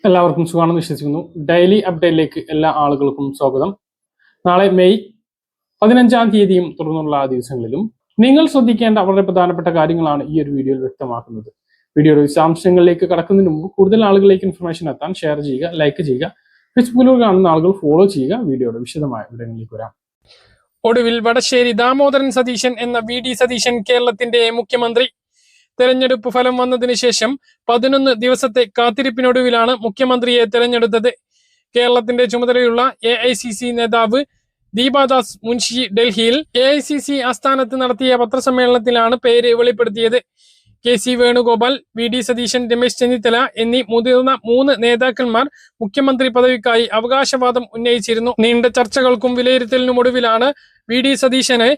എല്ലാവർക്കും സുഖമാണെന്ന് വിശ്വസിക്കുന്നു. ഡെയിലി അപ്ഡേറ്റിലേക്ക് എല്ലാ ആളുകൾക്കും സ്വാഗതം. നാളെ മെയ് 15-ാം തീയതിയും തുടർന്നുള്ള ദിവസങ്ങളിലും നിങ്ങൾ ശ്രദ്ധിക്കേണ്ട വളരെ പ്രധാനപ്പെട്ട കാര്യങ്ങളാണ് ഈ ഒരു വീഡിയോയിൽ വ്യക്തമാക്കുന്നത്. വീഡിയോയുടെ വിശദാംശങ്ങളിലേക്ക് കടക്കുന്നതിന് മുമ്പ് കൂടുതൽ ആളുകളിലേക്ക് ഇൻഫർമേഷൻ എത്താൻ ഷെയർ ചെയ്യുക, ലൈക്ക് ചെയ്യുക. ഫേസ്ബുക്കിലൂടെ കാണുന്ന ആളുകൾ ഫോളോ ചെയ്യുക. വീഡിയോയുടെ വിശദമായ വിവരങ്ങളിലേക്ക് വരാം. ഒടുവിൽ വടശ്ശേരി ദാമോദരൻ സതീശൻ എന്ന VD സതീശൻ കേരളത്തിന്റെ മുഖ്യമന്ത്രി. തെരഞ്ഞെടുപ്പ് ഫലം വന്നതിന് ശേഷം 11 ദിവസത്തെ കാത്തിരിപ്പിനൊടുവിലാണ് മുഖ്യമന്ത്രിയെ തെരഞ്ഞെടുത്തത്. കേരളത്തിന്റെ ചുമതലയുള്ള AICC നേതാവ് ദീപാദാസ് മുൻഷി ഡൽഹിയിൽ AICC ആസ്ഥാനത്ത് നടത്തിയ പത്രസമ്മേളനത്തിലാണ് പേര് വെളിപ്പെടുത്തിയത്. KC വേണുഗോപാൽ, VD സതീശൻ, രമേശ് ചെന്നിത്തല എന്നീ മുതിർന്ന 3 നേതാക്കന്മാർ മുഖ്യമന്ത്രി പദവിക്കായി അവകാശവാദം ഉന്നയിച്ചിരുന്നു. നീണ്ട ചർച്ചകൾക്കും വിലയിരുത്തലിനുമൊടുവിലാണ് VD സതീശനെ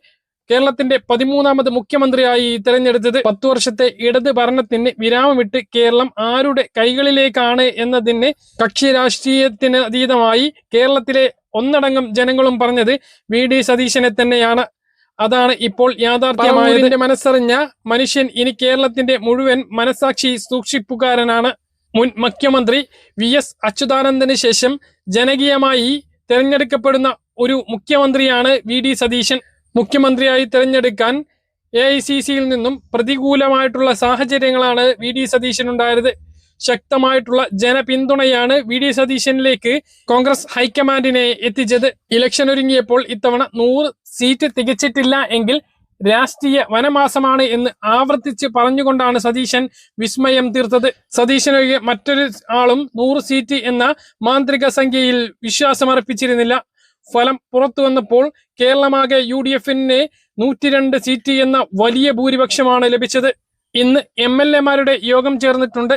കേരളത്തിന്റെ 13ാമത് മുഖ്യമന്ത്രിയായി തെരഞ്ഞെടുത്തത്. 10 വർഷത്തെ ഇടത് ഭരണത്തിന് വിരാമമിട്ട് കേരളം ആരുടെ കൈകളിലേക്കാണ് എന്നതിന് കക്ഷി രാഷ്ട്രീയത്തിന് അതീതമായി കേരളത്തിലെ ഒന്നടങ്കം ജനങ്ങളും പറഞ്ഞത് VD സതീശനെ തന്നെയാണ്. അതാണ് ഇപ്പോൾ യാഥാർത്ഥ്യമായതിന്റെ മനസ്സറിഞ്ഞ മനുഷ്യൻ ഇനി കേരളത്തിന്റെ മുഴുവൻ മനസാക്ഷി സൂക്ഷിപ്പുകാരനാണ്. മുൻ മുഖ്യമന്ത്രി VS അച്യുതാനന്ദന് ശേഷം ജനകീയമായി തെരഞ്ഞെടുക്കപ്പെടുന്ന ഒരു മുഖ്യമന്ത്രിയാണ് VD സതീശൻ. മുഖ്യമന്ത്രിയായി തെരഞ്ഞെടുക്കാൻ AICCയിൽ നിന്നും പ്രതികൂലമായിട്ടുള്ള സാഹചര്യങ്ങളാണ് VD സതീശനുണ്ടായത്. ശക്തമായിട്ടുള്ള ജനപിന്തുണയാണ് VD സതീശനിലേക്ക് കോൺഗ്രസ് ഹൈക്കമാൻഡിനെ എത്തിച്ചത്. ഇലക്ഷൻ ഒരുങ്ങിയപ്പോൾ ഇത്തവണ 100 സീറ്റ് തികച്ചിട്ടില്ല എങ്കിൽ രാഷ്ട്രീയ വനമാസമാണ് എന്ന് ആവർത്തിച്ച് പറഞ്ഞുകൊണ്ടാണ് സതീശൻ വിസ്മയം തീർത്തത്. സതീശനൊഴികെ മറ്റൊരു ആളും 100 സീറ്റ് എന്ന മാന്ത്രിക സംഖ്യയിൽ വിശ്വാസമർപ്പിച്ചിരുന്നില്ല. ഫലം പുറത്തു വന്നപ്പോൾ കേരളമാകെ UDFന് 102 സീറ്റ് എന്ന വലിയ ഭൂരിപക്ഷമാണ് ലഭിച്ചത്. ഇന്ന് MLA-മാരുടെ യോഗം ചേർന്നിട്ടുണ്ട്.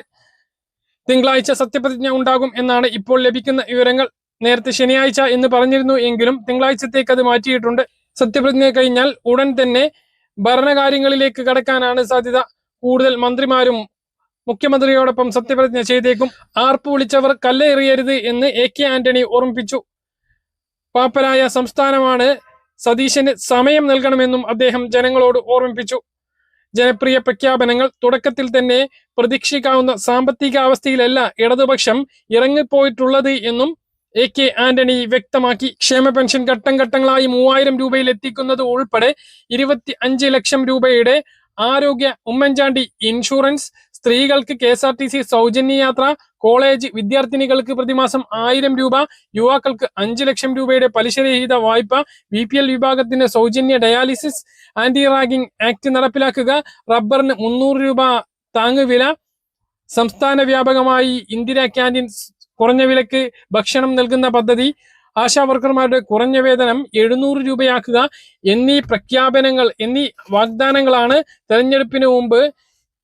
തിങ്കളാഴ്ച സത്യപ്രതിജ്ഞ ഉണ്ടാകും എന്നാണ് ഇപ്പോൾ ലഭിക്കുന്ന വിവരങ്ങൾ. നേരത്തെ ശനിയാഴ്ച എന്ന് പറഞ്ഞിരുന്നു എങ്കിലും തിങ്കളാഴ്ചത്തേക്ക് അത് മാറ്റിയിട്ടുണ്ട്. സത്യപ്രതിജ്ഞ കഴിഞ്ഞാൽ ഉടൻ തന്നെ ഭരണകാര്യങ്ങളിലേക്ക് കടക്കാനാണ് സാധ്യത. കൂടുതൽ മന്ത്രിമാരും മുഖ്യമന്ത്രിയോടൊപ്പം സത്യപ്രതിജ്ഞ ചെയ്തേക്കും. ആർപ്പ് വിളിച്ചവർ കല്ലെറിയരുത് എന്ന് AK ആന്റണി ഓർമ്മിപ്പിച്ചു. പാപ്പരായ സംസ്ഥാനമാണ്, സതീശന് സമയം നൽകണമെന്നും അദ്ദേഹം ജനങ്ങളോട് ഓർമ്മിപ്പിച്ചു. ജനപ്രിയ പ്രഖ്യാപനങ്ങൾ തുടക്കത്തിൽ തന്നെ പ്രതീക്ഷിക്കാവുന്ന സാമ്പത്തിക അവസ്ഥയിലല്ല ഇടതുപക്ഷം ഇറങ്ങിപ്പോയിട്ടുള്ളത് എന്നും AK ആന്റണി വ്യക്തമാക്കി. ക്ഷേമ പെൻഷൻ ഘട്ടം ഘട്ടങ്ങളായി 3000 രൂപയിൽ എത്തിക്കുന്നത് ഉൾപ്പെടെ 25 ലക്ഷം രൂപയുടെ ആരോഗ്യ, ഉമ്മൻചാണ്ടി ഇൻഷുറൻസ്, സ്ത്രീകൾക്ക് KSRTC സൗജന്യ യാത്ര, കോളേജ് വിദ്യാർത്ഥിനികൾക്ക് പ്രതിമാസം 1000 രൂപ, യുവാക്കൾക്ക് 5 ലക്ഷം രൂപയുടെ പലിശരഹിത വായ്പ, BPL വിഭാഗത്തിന് സൗജന്യ ഡയാലിസിസ്, ആന്റി റാഗിംഗ് ആക്ട് നടപ്പിലാക്കുക, റബ്ബറിന് 300 രൂപ താങ്ങുവില, സംസ്ഥാന വ്യാപകമായി ഇന്ദിരാ ക്യാൻറ്റീൻ കുറഞ്ഞ വിലക്ക് ഭക്ഷണം നൽകുന്ന പദ്ധതി, ആശാവർക്കർമാരുടെ കുറഞ്ഞ വേതനം 700 രൂപയാക്കുക എന്നീ പ്രഖ്യാപനങ്ങൾ, എന്നീ വാഗ്ദാനങ്ങളാണ് തെരഞ്ഞെടുപ്പിന് മുമ്പ്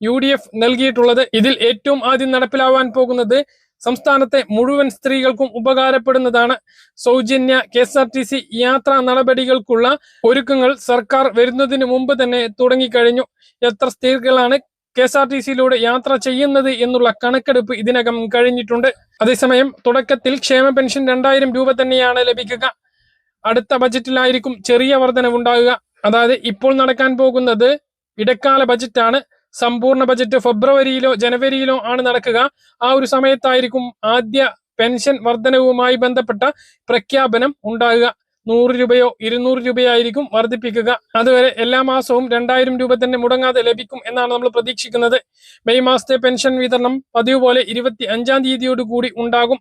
UDF നൽകിയിട്ടുള്ളത്. ഇതിൽ ഏറ്റവും ആദ്യം നടപ്പിലാവാൻ പോകുന്നത് സംസ്ഥാനത്തെ മുഴുവൻ സ്ത്രീകൾക്കും ഉപകാരപ്പെടുന്നതാണ്. സൗജന്യ KSRTC യാത്രാ നടപടികൾക്കുള്ള ഒരുക്കങ്ങൾ സർക്കാർ വരുന്നതിന് മുമ്പ് തന്നെ തുടങ്ങിക്കഴിഞ്ഞു. എത്ര സ്ത്രീകളാണ് KSRTCയിലൂടെ യാത്ര ചെയ്യുന്നത് എന്നുള്ള കണക്കെടുപ്പ് ഇതിനകം കഴിഞ്ഞിട്ടുണ്ട്. അതേസമയം തുടക്കത്തിൽ ക്ഷേമ പെൻഷൻ 2000 രൂപ തന്നെയാണ് ലഭിക്കുക. അടുത്ത ബജറ്റിലായിരിക്കും ചെറിയ വർധനവുണ്ടാകുക. അതായത് ഇപ്പോൾ നടക്കാൻ പോകുന്നത് ഇടക്കാല ബജറ്റാണ്. സമ്പൂർണ്ണ ബജറ്റ് ഫെബ്രുവരിയിലോ ജനുവരിയിലോ ആണ് നടക്കുക. ആ ഒരു സമയത്തായിരിക്കും ആദ്യ പെൻഷൻ വർധനവുമായി ബന്ധപ്പെട്ട പ്രഖ്യാപനം ഉണ്ടാകുക. 100 രൂപയോ 200 രൂപയായിരിക്കും വർദ്ധിപ്പിക്കുക. അതുവരെ എല്ലാ മാസവും 2000 രൂപ തന്നെ മുടങ്ങാതെ ലഭിക്കും എന്നാണ് നമ്മൾ പ്രതീക്ഷിക്കുന്നത്. മെയ് മാസത്തെ പെൻഷൻ വിതരണം പതിവ് പോലെ 25-ാം തീയതിയോടുകൂടി ഉണ്ടാകും.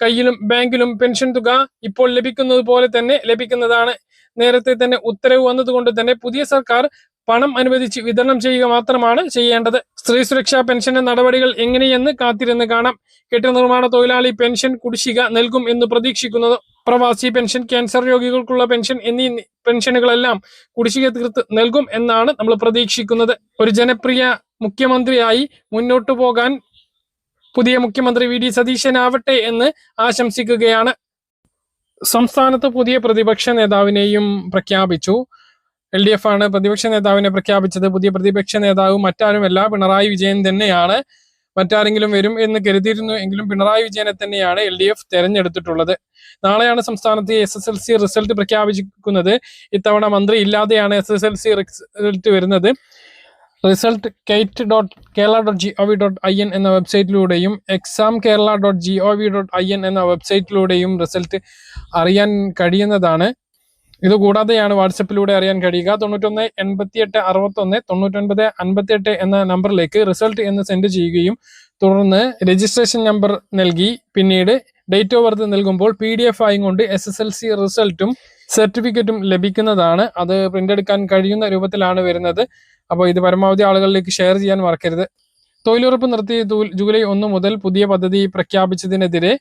കയ്യിലും ബാങ്കിലും പെൻഷൻ തുക ഇപ്പോൾ ലഭിക്കുന്നത് പോലെ തന്നെ ലഭിക്കുന്നതാണ്. നേരത്തെ തന്നെ ഉത്തരവ് വന്നതുകൊണ്ട് തന്നെ പുതിയ സർക്കാർ പണം അനുവദിച്ച് വിതരണം ചെയ്യുക മാത്രമാണ് ചെയ്യേണ്ടത്. സ്ത്രീ സുരക്ഷാ പെൻഷന്റെ നടപടികൾ എങ്ങനെയെന്ന് കാത്തിരുന്ന് കാണാം. കെട്ടിട നിർമ്മാണ തൊഴിലാളി പെൻഷൻ കുടിശ്ശിക നൽകും എന്ന് പ്രതീക്ഷിക്കുന്നത്. പ്രവാസി പെൻഷൻ, ക്യാൻസർ രോഗികൾക്കുള്ള പെൻഷൻ എന്നീ പെൻഷനുകളെല്ലാം കുടിശ്ശിക തീർത്ത് നൽകും എന്നാണ് നമ്മൾ പ്രതീക്ഷിക്കുന്നത്. ഒരു ജനപ്രിയ മുഖ്യമന്ത്രിയായി മുന്നോട്ടു പോകാൻ പുതിയ മുഖ്യമന്ത്രി VD സതീശനാവട്ടെ എന്ന് ആശംസിക്കുകയാണ്. സംസ്ഥാനത്ത് പുതിയ പ്രതിപക്ഷ നേതാവിനെയും പ്രഖ്യാപിച്ചു. LDF ആണ് പ്രതിപക്ഷ നേതാവിനെ പ്രഖ്യാപിച്ചത്. പുതിയ പ്രതിപക്ഷ നേതാവ് മറ്റാരുമല്ല, പിണറായി വിജയൻ തന്നെയാണ്. മറ്റാരെങ്കിലും വരും എന്ന് കരുതിയിരുന്നു എങ്കിലും പിണറായി വിജയനെ തന്നെയാണ് LDF തെരഞ്ഞെടുത്തിട്ടുള്ളത്. നാളെയാണ് സംസ്ഥാനത്ത് SSLC റിസൾട്ട് പ്രഖ്യാപിക്കുന്നത്. ഇത്തവണ മന്ത്രി ഇല്ലാതെയാണ് SSLC റിസൾട്ട് വരുന്നത്. റിസൾട്ട് kate.kerala.gov.in എന്ന വെബ്സൈറ്റിലൂടെയും examkerala.gov.in എന്ന വെബ്സൈറ്റിലൂടെയും റിസൾട്ട് അറിയാൻ കഴിയുന്നതാണ്. ഇതുകൂടാതെയാണ് വാട്സപ്പിലൂടെ അറിയാൻ കഴിയുക. 9188619958 എന്ന നമ്പറിലേക്ക് റിസൾട്ട് എന്ന് സെൻഡ് ചെയ്യുകയും തുടർന്ന് രജിസ്ട്രേഷൻ നമ്പർ നൽകി പിന്നീട് ഡേറ്റ് ഓഫ് ബർത്ത് നൽകുമ്പോൾ PDF ആയും കൊണ്ട് SSLC റിസൾട്ടും സർട്ടിഫിക്കറ്റും ലഭിക്കുന്നതാണ്. അത് പ്രിന്റ് എടുക്കാൻ കഴിയുന്ന രൂപത്തിലാണ് വരുന്നത്. അപ്പോൾ ഇത് പരമാവധി ആളുകളിലേക്ക് ഷെയർ ചെയ്യാൻ മറക്കരുത്. തൊഴിലുറപ്പ് നിർത്തി ജൂലൈ 1 മുതൽ പുതിയ പദ്ധതി പ്രഖ്യാപിച്ചതിനെതിരെ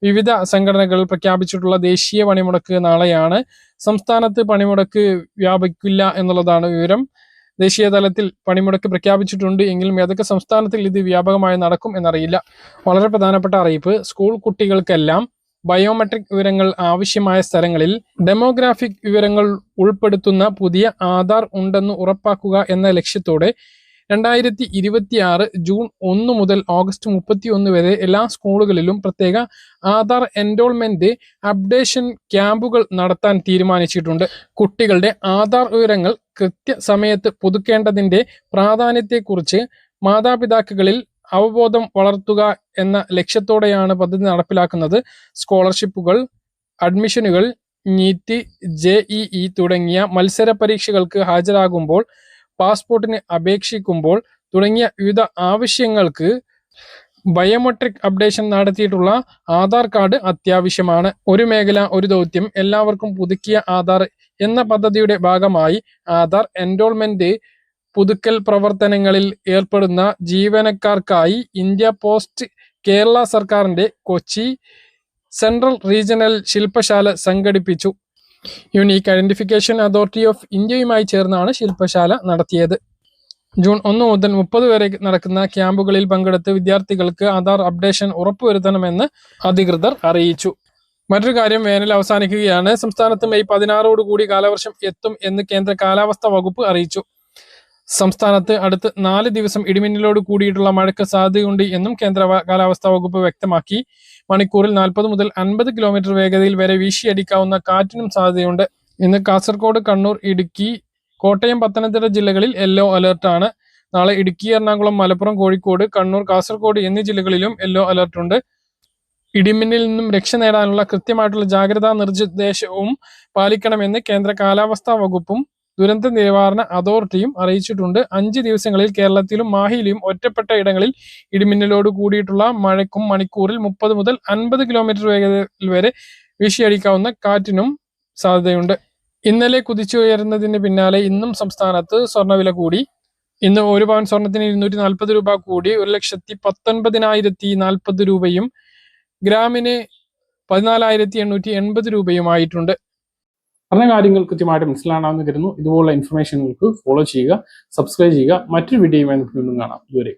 വിവിധ സംഘടനകൾ പ്രഖ്യാപിച്ചിട്ടുള്ള ദേശീയ പണിമുടക്ക് നാളെയാണ്. സംസ്ഥാനത്ത് പണിമുടക്ക് വ്യാപിക്കില്ല എന്നുള്ളതാണ് വിവരം. ദേശീയ തലത്തിൽ പണിമുടക്ക് പ്രഖ്യാപിച്ചിട്ടുണ്ട് എങ്കിലും ഏതൊക്കെ സംസ്ഥാനത്തിൽ ഇത് വ്യാപകമായി നടക്കും എന്നറിയില്ല. വളരെ പ്രധാനപ്പെട്ട അറിയിപ്പ്: സ്കൂൾ കുട്ടികൾക്കെല്ലാം ബയോമെട്രിക് വിവരങ്ങൾ ആവശ്യമായ സ്ഥലങ്ങളിൽ ഡെമോഗ്രാഫിക് വിവരങ്ങൾ ഉൾപ്പെടുത്തുന്ന പുതിയ ആധാർ ഉണ്ടെന്ന് ഉറപ്പാക്കുക എന്ന ലക്ഷ്യത്തോടെ 2026 ജൂൺ 1 മുതൽ ഓഗസ്റ്റ് 31 വരെ എല്ലാ സ്കൂളുകളിലും പ്രത്യേക ആധാർ എൻറോൾമെന്റ് അപ്ഡേഷൻ ക്യാമ്പുകൾ നടത്താൻ തീരുമാനിച്ചിട്ടുണ്ട്. കുട്ടികളുടെ ആധാർ വിവരങ്ങൾ കൃത്യസമയത്ത് പുതുക്കേണ്ടതിന്റെ പ്രാധാന്യത്തെക്കുറിച്ച് മാതാപിതാക്കളിൽ അവബോധം വളർത്തുക എന്ന ലക്ഷ്യത്തോടെയാണ് പദ്ധതി നടപ്പിലാക്കുന്നത്. സ്കോളർഷിപ്പുകൾ, അഡ്മിഷനുകൾ, നീറ്റ്, JEE തുടങ്ങിയ മത്സര പരീക്ഷകൾക്ക് ഹാജരാകുമ്പോൾ, പാസ്പോർട്ടിന് അപേക്ഷിക്കുമ്പോൾ തുടങ്ങിയ വിവിധ ആവശ്യങ്ങൾക്ക് ബയോമെട്രിക് അപ്ഡേഷൻ നടത്തിയിട്ടുള്ള ആധാർ കാർഡ് അത്യാവശ്യമാണ്. ഒരു മേഖല ഒരു ദൗത്യം, എല്ലാവർക്കും പുതുക്കിയ ആധാർ എന്ന പദ്ധതിയുടെ ഭാഗമായി ആധാർ എൻറോൾമെന്റ് പുതുക്കൽ പ്രവർത്തനങ്ങളിൽ ഏർപ്പെടുന്ന ജീവനക്കാർക്കായി ഇന്ത്യ പോസ്റ്റ് കേരള സർക്കാരിന്റെ കൊച്ചി സെൻട്രൽ റീജിയണൽ ശില്പശാല സംഘടിപ്പിച്ചു. യുണീക്ക് ഐഡന്റിഫിക്കേഷൻ അതോറിറ്റി ഓഫ് ഇന്ത്യയുമായി ചേർന്നാണ് ശില്പശാല നടത്തിയത്. ജൂൺ 1 മുതൽ 30 വരെ നടക്കുന്ന ക്യാമ്പുകളിൽ പങ്കെടുത്ത് വിദ്യാർത്ഥികൾക്ക് ആധാർ അപ്ഡേഷൻ ഉറപ്പുവരുത്തണമെന്ന് അധികൃതർ അറിയിച്ചു. മറ്റൊരു കാര്യം, വേനൽ അവസാനിക്കുകയാണ്. സംസ്ഥാനത്ത് മെയ് 16 കൂടി കാലവർഷം എത്തും എന്ന് കേന്ദ്ര കാലാവസ്ഥാ വകുപ്പ് അറിയിച്ചു. സംസ്ഥാനത്ത് അടുത്ത 4 ദിവസം ഇടിമിന്നലോട് കൂടിയിട്ടുള്ള മഴയ്ക്ക് സാധ്യതയുണ്ട് എന്നും കേന്ദ്ര കാലാവസ്ഥാ വകുപ്പ് വ്യക്തമാക്കി. മണിക്കൂറിൽ 40 മുതൽ 50 കിലോമീറ്റർ വേഗതയിൽ വരെ വീശിയടിക്കാവുന്ന കാറ്റിനും സാധ്യതയുണ്ട്. ഇന്ന് കാസർഗോഡ്, കണ്ണൂർ, ഇടുക്കി, കോട്ടയം, പത്തനംതിട്ട ജില്ലകളിൽ യെല്ലോ അലർട്ടാണ്. നാളെ ഇടുക്കി, എറണാകുളം, മലപ്പുറം, കോഴിക്കോട്, കണ്ണൂർ, കാസർഗോഡ് എന്നീ ജില്ലകളിലും യെല്ലോ അലർട്ടുണ്ട്. ഇടിമിന്നലിൽ നിന്നും രക്ഷ നേടാനുള്ള കൃത്യമായിട്ടുള്ള ജാഗ്രതാ നിർദ്ദേശവും പാലിക്കണമെന്ന് കേന്ദ്ര കാലാവസ്ഥാ വകുപ്പും ദുരന്ത നിവാരണ അതോറിറ്റിയും അറിയിച്ചിട്ടുണ്ട്. 5 ദിവസങ്ങളിൽ കേരളത്തിലും മാഹിയിലും ഒറ്റപ്പെട്ട ഇടങ്ങളിൽ ഇടിമിന്നലോട് കൂടിയിട്ടുള്ള മഴയ്ക്കും മണിക്കൂറിൽ 30 മുതൽ 50 കിലോമീറ്റർ വേഗതയിൽ വരെ വീശിയടിക്കാവുന്ന കാറ്റിനും സാധ്യതയുണ്ട്. ഇന്നലെ കുതിച്ചുയരുന്നതിന് പിന്നാലെ ഇന്നും സംസ്ഥാനത്ത് സ്വർണ്ണവില കൂടി. ഇന്ന് 1 പവൻ സ്വർണത്തിന് 240 രൂപ കൂടി 1,19,040 രൂപയും ഗ്രാമിന് 14,880 രൂപയുമായിട്ടുണ്ട്. പറഞ്ഞ കാര്യങ്ങൾ കൃത്യമായിട്ട് മനസ്സിലാണെന്ന് കരുതുന്നു. ഇതുപോലുള്ള ഇൻഫർമേഷനുകൾക്ക് ഫോളോ ചെയ്യുക, സബ്സ്ക്രൈബ് ചെയ്യുക. മറ്റൊരു വീഡിയോയുമായി നമുക്ക് വീണ്ടും കാണാം. ഇതുവരെ